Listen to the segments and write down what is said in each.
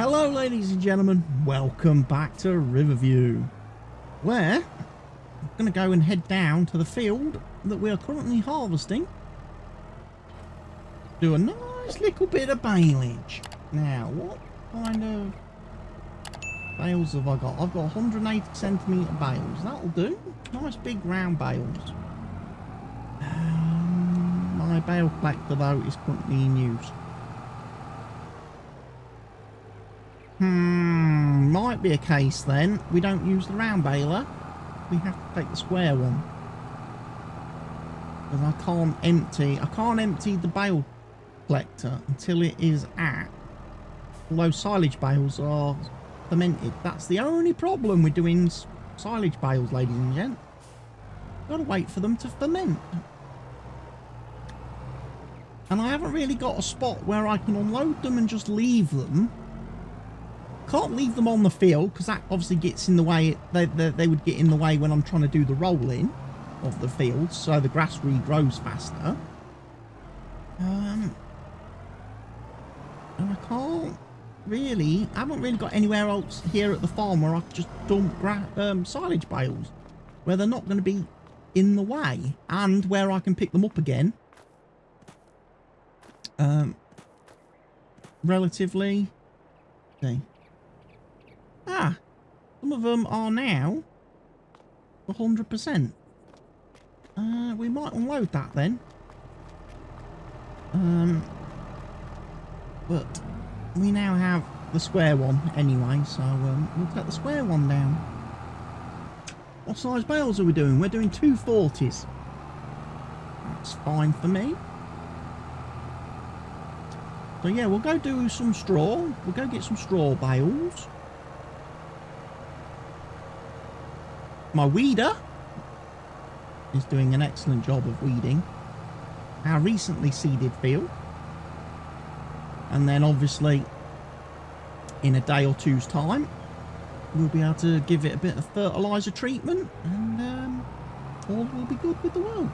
Hello ladies and gentlemen, welcome back to Riverview, where I'm going to go and head down to the field that we are currently harvesting. Do a nice little bit of baleage. Now, what kind of bales have I got? I've got 180 centimetre bales, that'll do. Nice big round bales. My bale collector though is currently in use. Might be a case then we don't use the round baler, we have to take the square one, because I can't empty the bale collector until it is at, although silage bales are fermented. That's the only problem with doing silage bales, ladies and gents. Gotta wait for them to ferment, and I haven't really got a spot where I can unload them and just leave them. Can't leave them on the field because that obviously gets in the way. They would get in the way when I'm trying to do the rolling of the fields, so the grass regrows faster. And I haven't really got anywhere else here at the farm where I can just dump silage bales where they're not going to be in the way, and where I can pick them up again relatively. Okay. Some of them are now 100%. We might unload that then. But we now have the square one anyway, so we'll take the square one down. What size bales are we doing? We're doing 240s. That's fine for me. So yeah, we'll go do some straw. We'll go get some straw bales. My weeder is doing an excellent job of weeding our recently seeded field. And then obviously in a day or two's time we'll be able to give it a bit of fertiliser treatment, and all will be good with the world.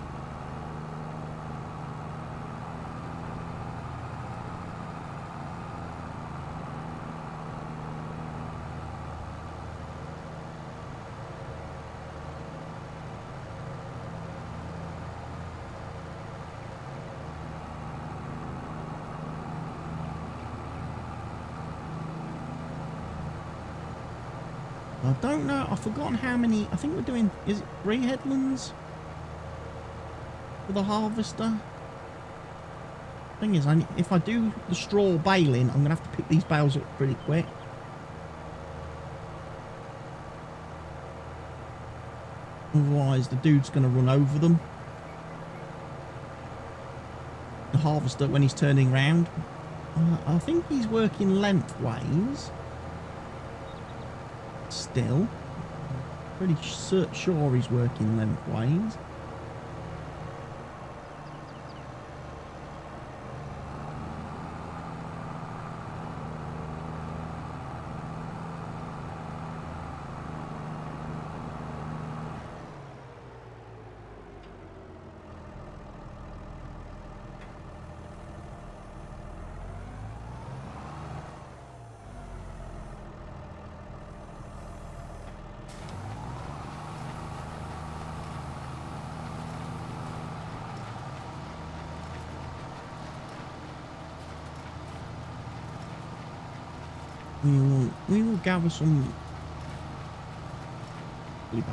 I don't know, I've forgotten how many. I think we're doing, is it 3 headlands for the harvester? Thing is, if I do the straw baling, I'm going to have to pick these bales up pretty quick. Otherwise the dude's going to run over them, the harvester, when he's turning round. I think he's working lengthways still. Pretty sure he's working lengthways. We will gather some bales.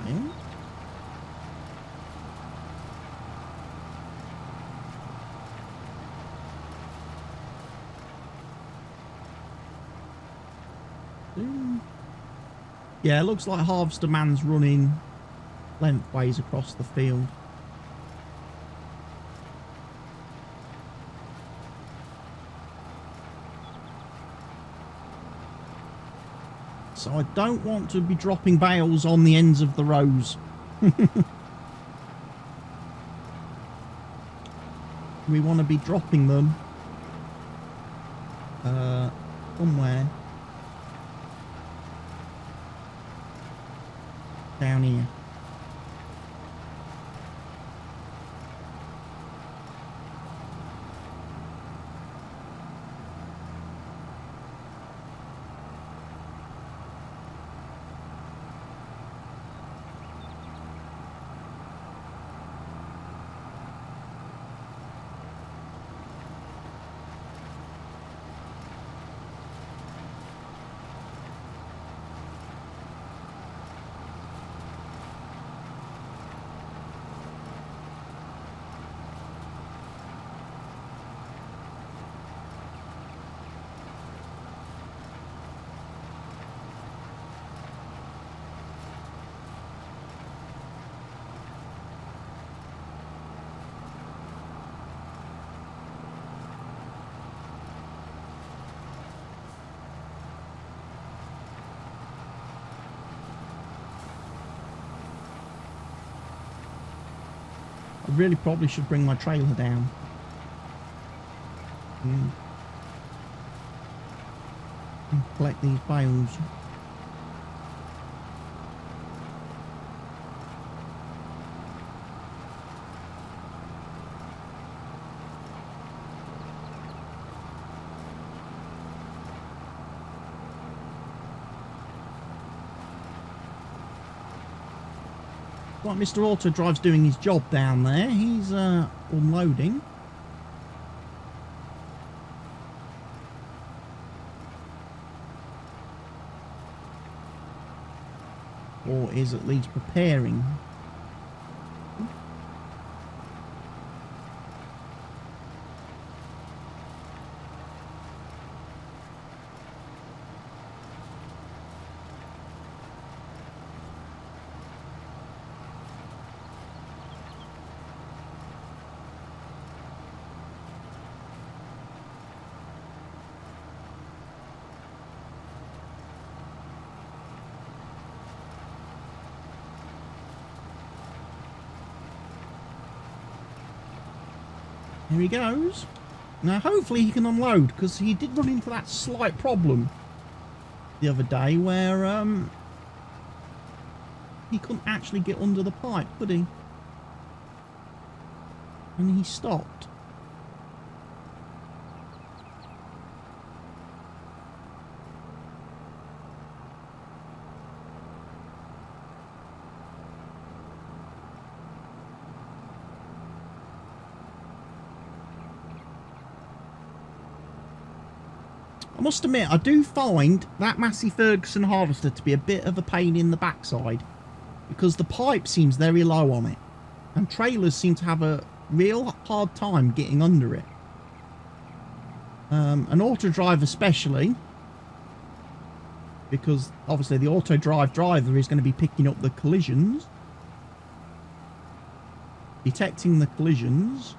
Yeah, it looks like Harvester Man's running lengthways across the field. So I don't want to be dropping bales on the ends of the rows. We want to be dropping them somewhere down here. I really probably should bring my trailer down. And collect these bales. Like Mr. Auto Drive's doing his job down there. He's unloading. Or is at least preparing. Here he goes. Now hopefully he can unload, because he did run into that slight problem the other day where he couldn't actually get under the pipe, could he? And he stopped. I must admit, I do find that Massey Ferguson harvester to be a bit of a pain in the backside, because the pipe seems very low on it, and trailers seem to have a real hard time getting under it. An auto drive especially, because obviously the auto drive driver is going to be picking up the collisions, detecting the collisions,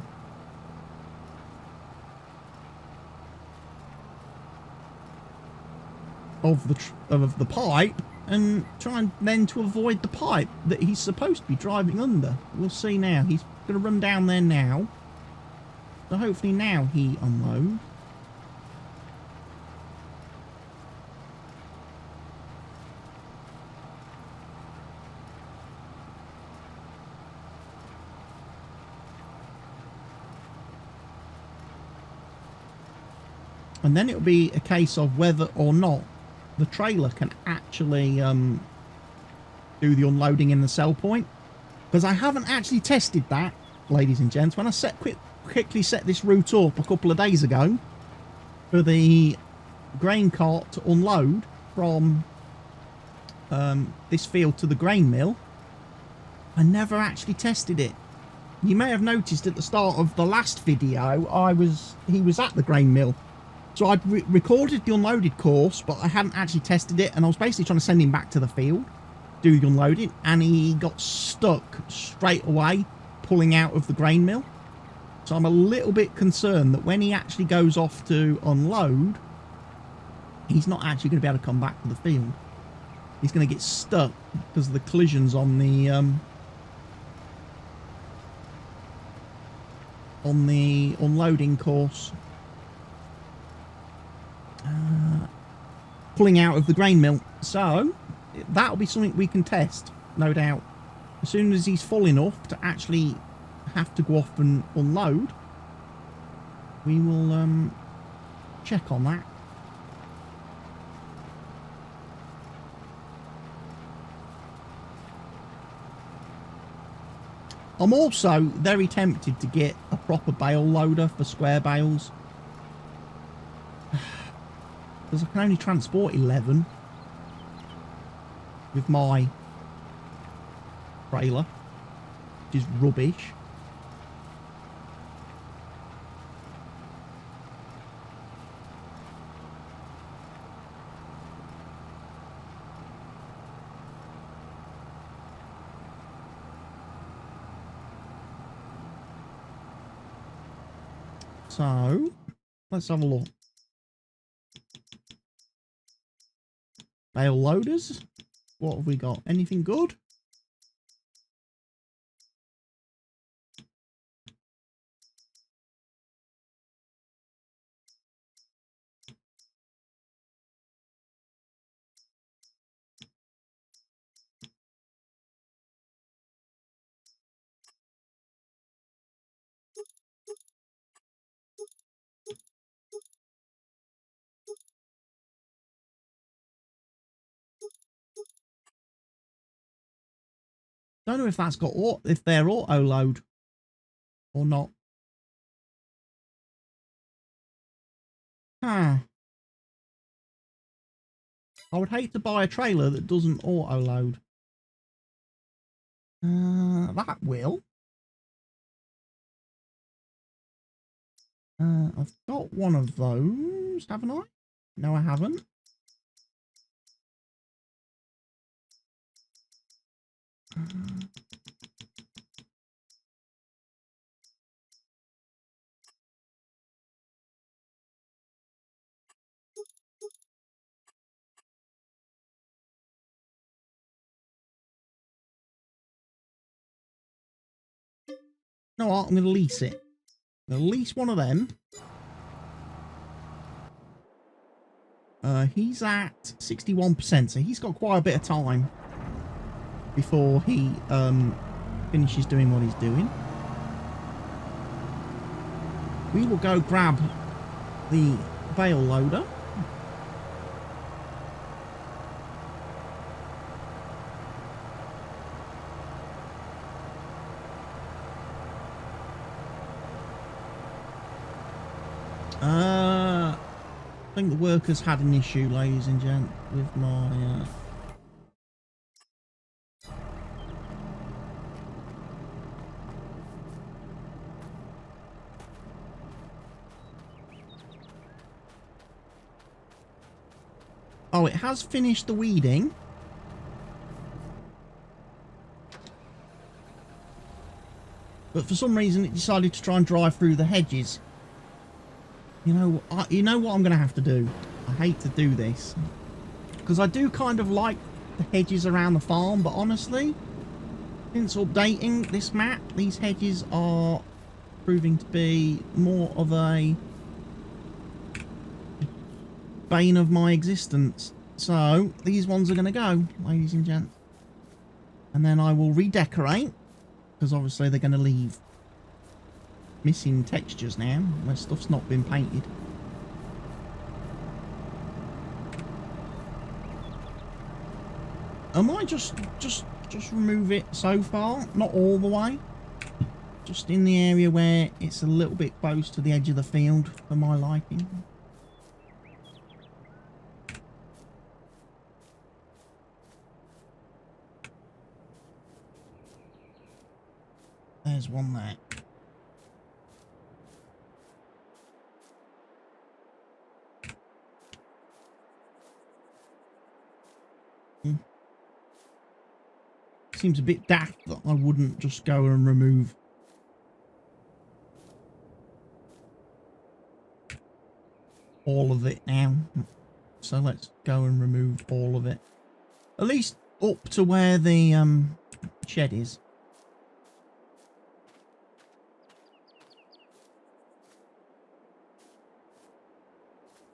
of the pipe, and trying then to avoid the pipe that he's supposed to be driving under. We'll see now. He's going to run down there now, so hopefully now he unloads. And then it'll be a case of whether or not the trailer can actually do the unloading in the sell point, because I haven't actually tested that, ladies and gents. When I quickly set this route up a couple of days ago for the grain cart to unload from this field to the grain mill, I never actually tested it. You may have noticed at the start of the last video he was at the grain mill. So I'd recorded the unloaded course, but I hadn't actually tested it, and I was basically trying to send him back to the field, do the unloading, and he got stuck straight away pulling out of the grain mill. So I'm a little bit concerned that when he actually goes off to unload, he's not actually going to be able to come back to the field. He's going to get stuck because of the collisions on the unloading course. Pulling out of the grain mill. So that'll be something we can test, no doubt. As soon as he's full enough to actually have to go off and unload, we will check on that. I'm also very tempted to get a proper bale loader for square bales, because I can only transport 11 with my trailer, which is rubbish. So, let's have a look. Bale loaders. What have we got? Anything good? Don't know if that's got if they're auto load or not. Huh. I would hate to buy a trailer that doesn't auto load. That will. I've got one of those, haven't I? No, I haven't. No, I'm going to lease it. I'm going to lease one of them. He's at 61%, so he's got quite a bit of time before he finishes doing what he's doing. We will go grab the bale loader. I think the workers had an issue, ladies and gents, with my Oh, it has finished the weeding. But for some reason it decided to try and drive through the hedges. You know what I'm going to have to do? I hate to do this. Because I do kind of like the hedges around the farm, but honestly, since updating this map, these hedges are proving to be more of a bane of my existence. So, these ones are going to go, ladies and gents. And then I will redecorate, because obviously they're going to leave missing textures now, where stuff's not been painted. I might just remove it so far, not all the way. Just in the area where it's a little bit close to the edge of the field for my liking. There's one there. Seems a bit daft that I wouldn't just go and remove all of it now. So let's go and remove all of it. At least up to where the shed is.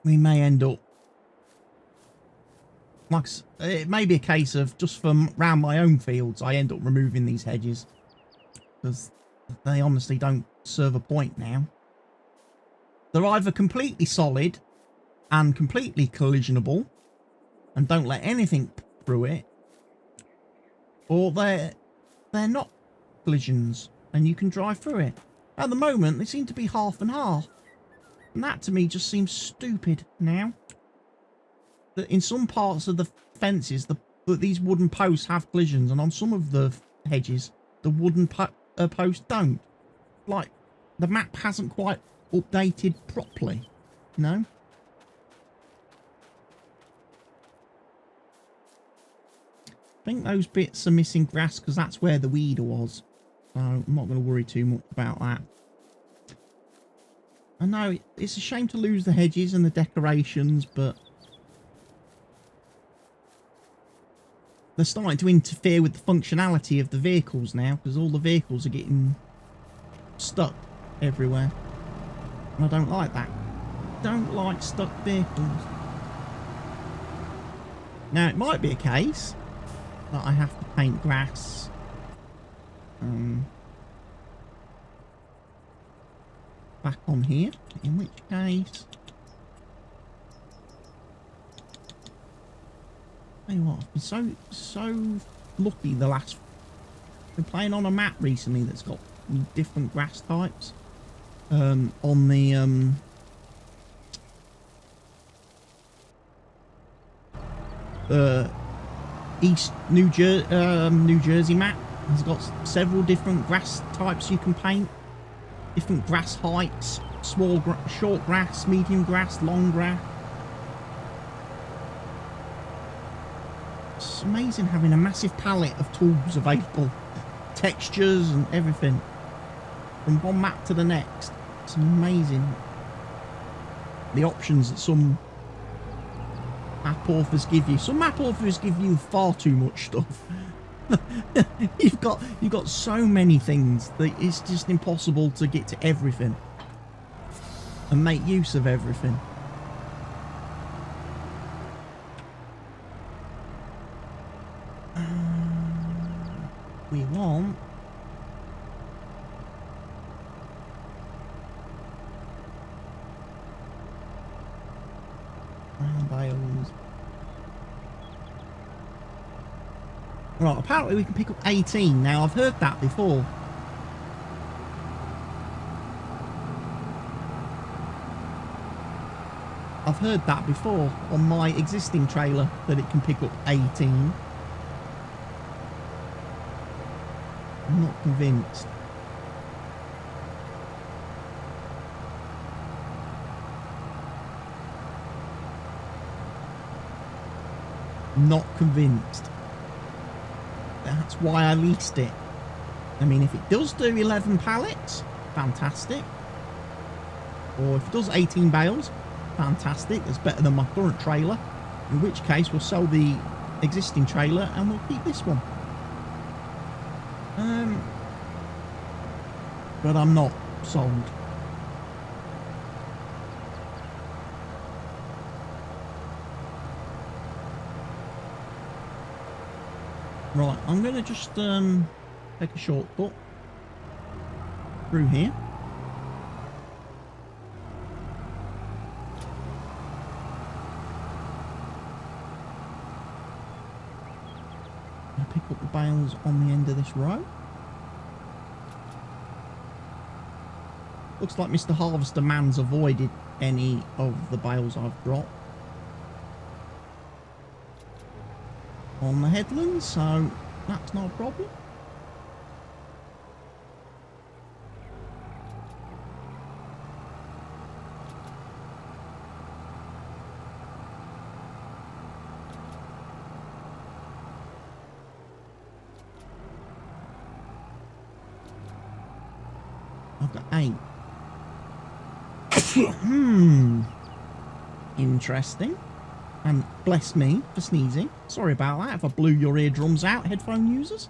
We may end up, like, it may be a case of just from round my own fields, I end up removing these hedges. Because they honestly don't serve a point now. They're either completely solid and completely collisionable and don't let anything through it, or they're not collisions and you can drive through it. At the moment, they seem to be half and half. And that to me just seems stupid now. That in some parts of the fences, these wooden posts have collisions, and on some of the hedges, the wooden posts don't. Like, the map hasn't quite updated properly, you know? I think those bits are missing grass because that's where the weeder was. So I'm not going to worry too much about that. I know it's a shame to lose the hedges and the decorations, but they're starting to interfere with the functionality of the vehicles now, because all the vehicles are getting stuck everywhere. And I don't like that. I don't like stuck vehicles. Now, it might be a case that I have to paint grass. Back on here, in which case, tell you what, I've been so lucky the last Been playing on a map recently that's got different grass types. On the East New Jersey map has got several different grass types you can paint. Different grass heights, short grass, medium grass, long grass. It's amazing having a massive palette of tools available, textures and everything from one map to the next. It's amazing the options that some map authors give you. Some map authors give you far too much stuff. you've got so many things that it's just impossible to get to everything and make use of everything. We want bales. Right, apparently we can pick up 18. Now, I've heard that before. I've heard that before on my existing trailer, that it can pick up 18. I'm not convinced. Not convinced. That's why I leased it. I mean, if it does do 11 pallets, fantastic. Or if it does 18 bales, fantastic. That's better than my current trailer. In which case, we'll sell the existing trailer and we'll keep this one. But I'm not sold. Right, I'm going to just take a shortcut through here. I'll pick up the bales on the end of this row. Looks like Mr. Harvester Man's avoided any of the bales I've dropped on the headlands, so that's not a problem. I've got 8. Interesting. And bless me for sneezing. Sorry about that if I blew your eardrums out, headphone users.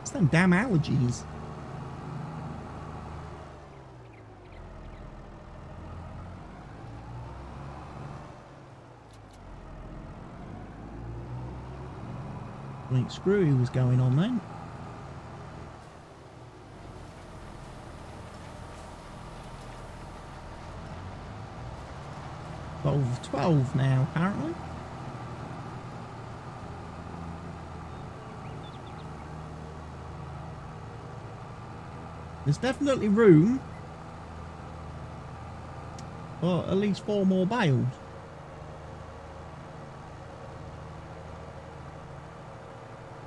It's them damn allergies. Something screwy was going on then. Of 12 now, apparently. There's definitely room for at least 4 more bales.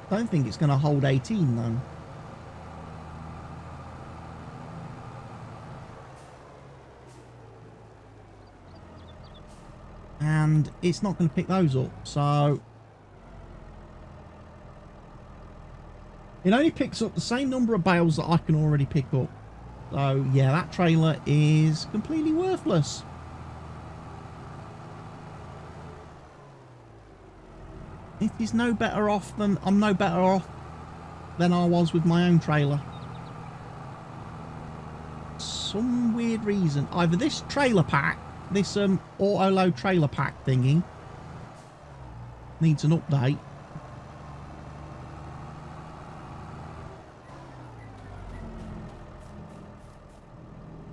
Don't think it's going to hold 18 though. And it's not going to pick those up, so it only picks up the same number of bales that I can already pick up. So yeah, that trailer is completely worthless. It is no better off than I'm no better off than I was with my own trailer. Some weird reason, either this trailer pack, this auto load trailer pack thingy needs an update.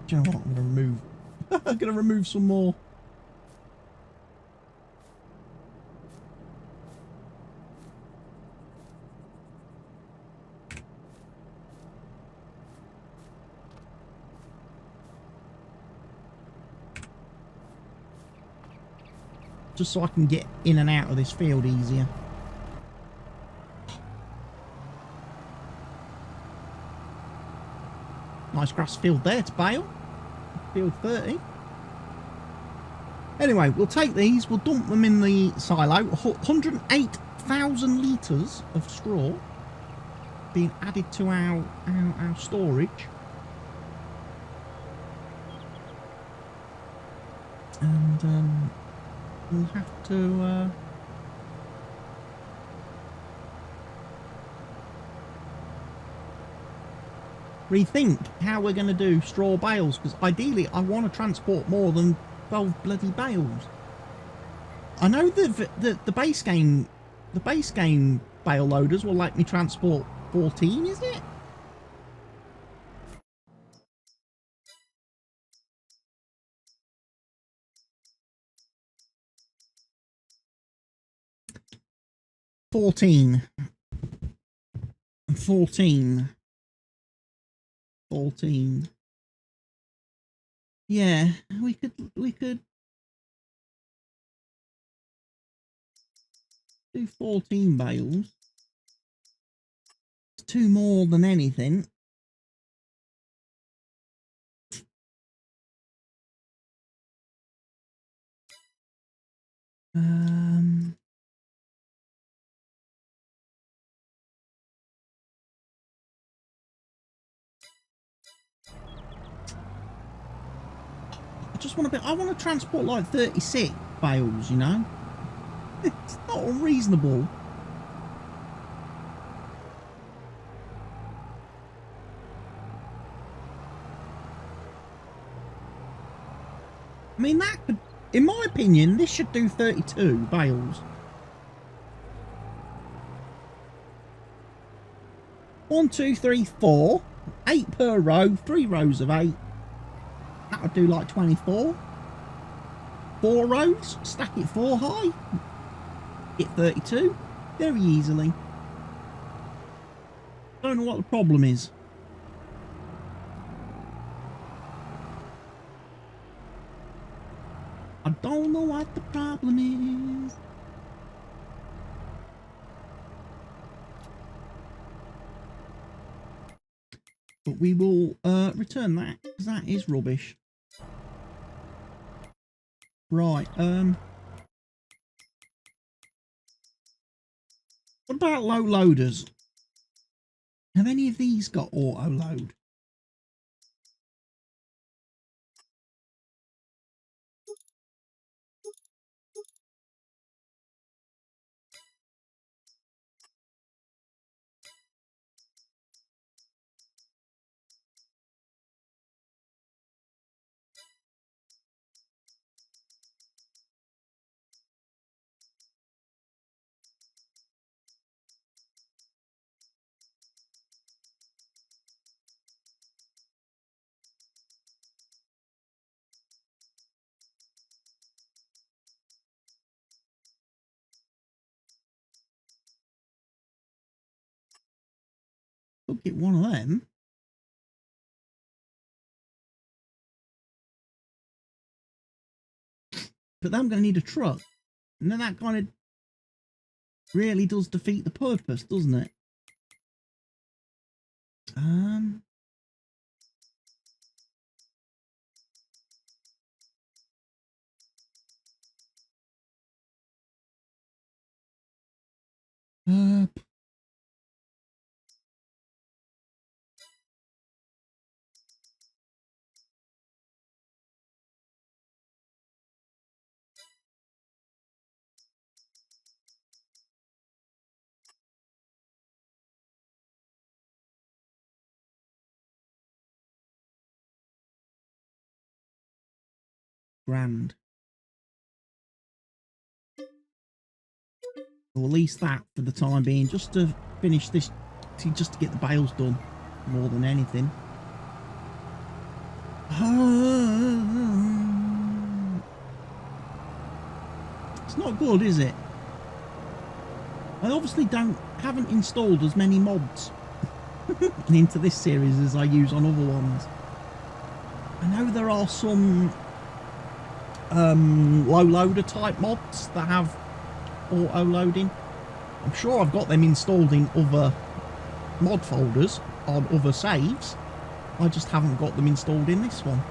Do you know what? I'm going to remove. I'm going to remove some more. just so I can get in and out of this field easier. Nice grass field there to bale. Field 30. Anyway, we'll take these, we'll dump them in the silo. 108,000 litres of straw being added to our storage. And we'll have to rethink how we're going to do straw bales, because ideally I want to transport more than 12 bloody bales. I know the base game bale loaders will let me transport 14, is it? $14. Yeah, we could do 14 bales. It's 2 more than anything. I want to transport like 36 bales, you know? It's not unreasonable. I mean, that could, in my opinion, this should do 32 bales. 1, 2, 3, 4. 8 per row, 3 rows of 8. That would do like 24. 4 rows, stack it 4 high, get 32 very easily. Don't know what the problem is. I don't know what the problem is. But we will return that, because that is rubbish. Right, what about low loaders? Have any of these got auto load? Could get one of them. But then I'm going to need a truck. And then that kind of really does defeat the purpose, doesn't it? Grand. Or at least that for the time being, just to finish this, just to get the bales done more than anything. It's not good, is it? I obviously haven't installed as many mods into this series as I use on other ones. I know there are some low loader type mods that have auto loading. I'm sure I've got them installed in other mod folders on other saves. I just haven't got them installed in this one.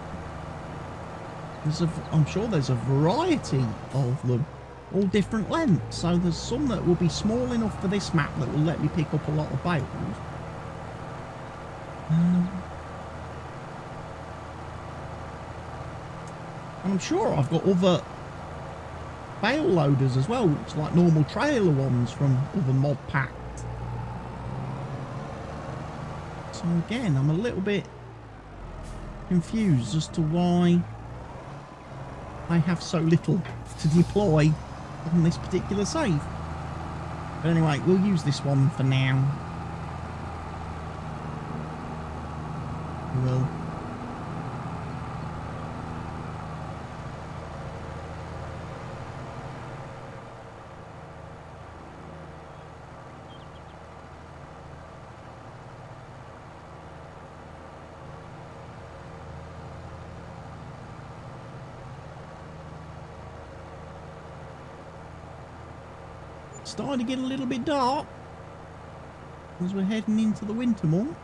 I'm sure there's a variety of them, all different lengths. So there's some that will be small enough for this map that will let me pick up a lot of bales. And I'm sure I've got other bale loaders as well, which like normal trailer ones from other mod packs. So again, I'm a little bit confused as to why I have so little to deploy on this particular save. But anyway, we'll use this one for now. We will. Starting to get a little bit dark as we're heading into the winter month.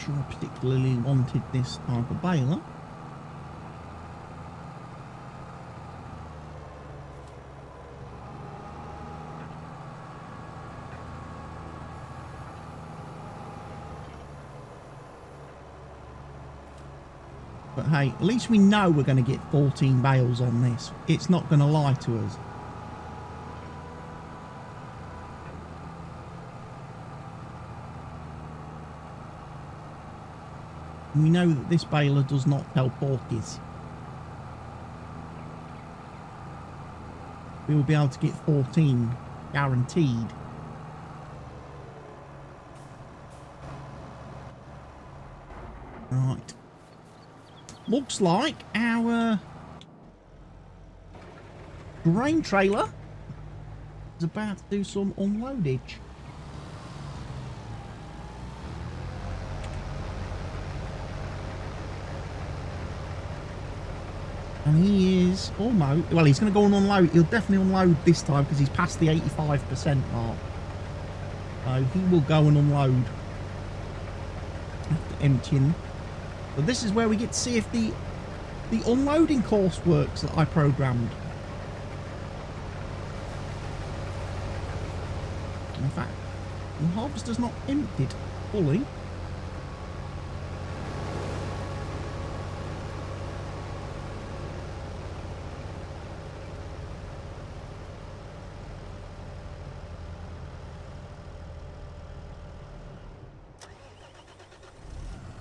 I particularly wanted this type of baler. But hey, at least we know we're going to get 14 bales on this. It's not going to lie to us. We know that this baler does not tell porkies. We will be able to get 14 guaranteed. Right. Looks like our grain trailer is about to do some unloadage. And he is almost, well, he's going to go and unload. He'll definitely unload this time because he's past the 85% mark. So he will go and unload after emptying. But this is where we get to see if the unloading course works that I programmed. In fact, the harvester's not emptied fully.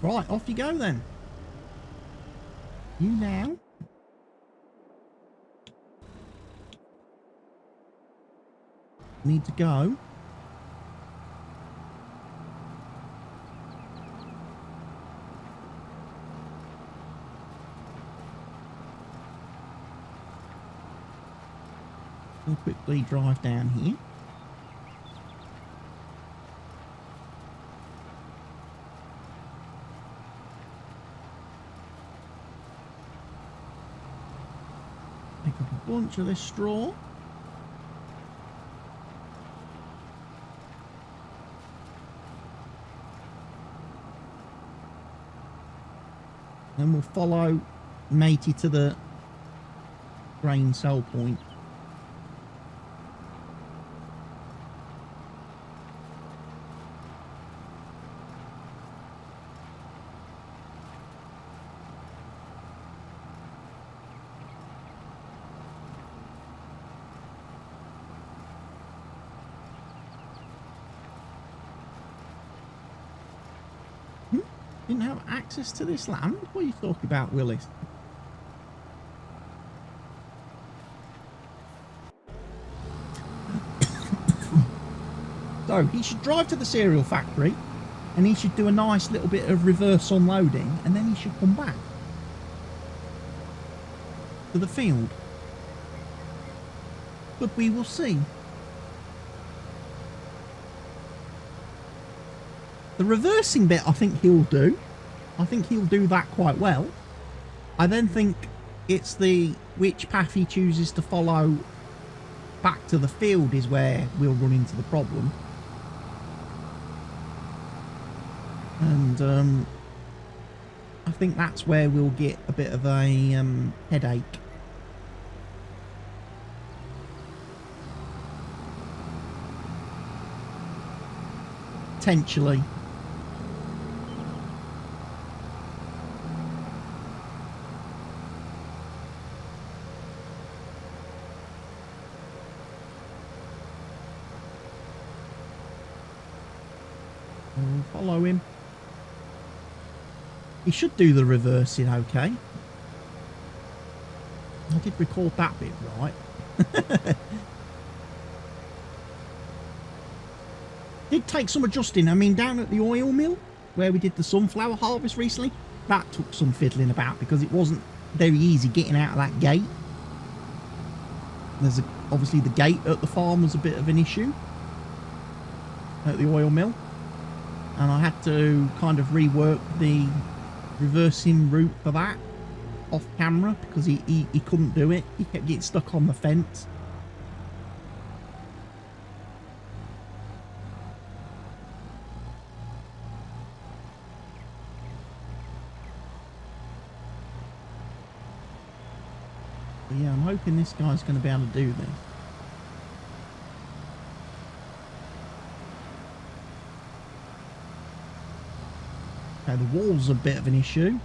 Right, off you go then. You now need to go we'll quickly drive down here. Bunch of this straw. Then we'll follow Matey to the grain sell point. Didn't have access to this land? What are you talking about, Willis? So he should drive to the cereal factory and he should do a nice little bit of reverse unloading, and then he should come back to the field. But we will see. The reversing bit I think he'll do. I think he'll do that quite well. I then think it's the which path he chooses to follow back to the field is where we'll run into the problem. And I think that's where we'll get a bit of a headache. Potentially. We'll follow him. He should do the reversing okay. I did record that bit right. Did take some adjusting. I mean, down at the oil mill where we did the sunflower harvest recently, that took some fiddling about because it wasn't very easy getting out of that gate. There's obviously the gate at the farm was a bit of an issue at the oil mill, and I had to kind of rework the reversing route for that off camera because he couldn't do it. He kept getting stuck on the fence. But yeah, I'm hoping this guy's going to be able to do this. Okay, the wall's a bit of an issue.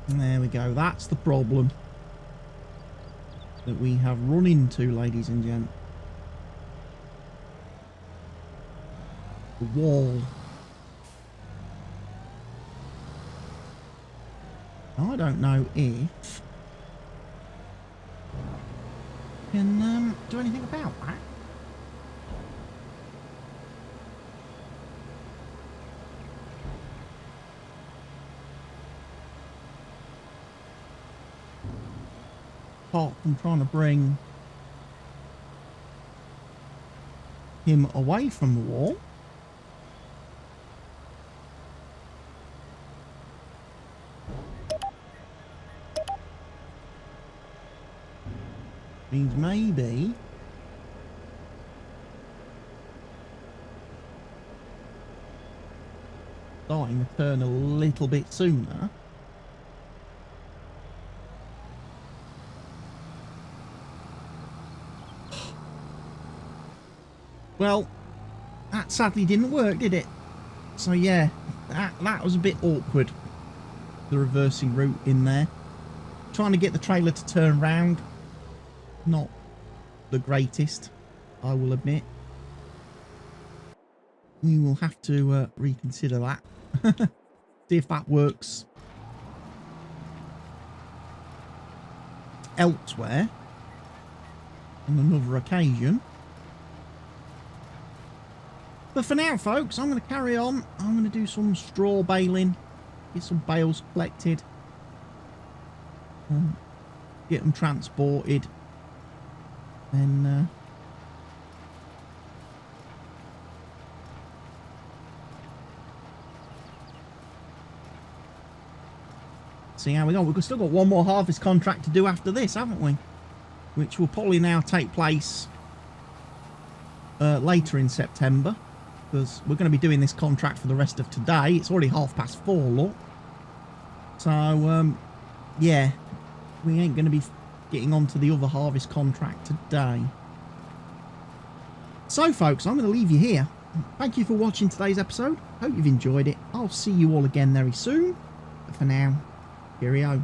There we go, that's the problem that we have run into, ladies and gents. The wall. I don't know if I can do anything about that. Apart from trying to bring him away from the wall. Means maybe starting to turn a little bit sooner. Well, that sadly didn't work, did it? So yeah, that was a bit awkward, the reversing route in there. Trying to get the trailer to turn round, not the greatest, I will admit. We will have to reconsider that. See if that works elsewhere on another occasion. But for now, folks, I'm going to carry on. I'm going to do some straw baling, get some bales collected, get them transported, and see how we go. We've still got one more harvest contract to do after this, haven't we? Which will probably now take place later in September, because we're going to be doing this contract for the rest of today. It's already 4:30, look. So, yeah, we ain't going to be getting on to the other harvest contract today. So, folks, I'm going to leave you here. Thank you for watching today's episode. Hope you've enjoyed it. I'll see you all again very soon. But for now, cheerio.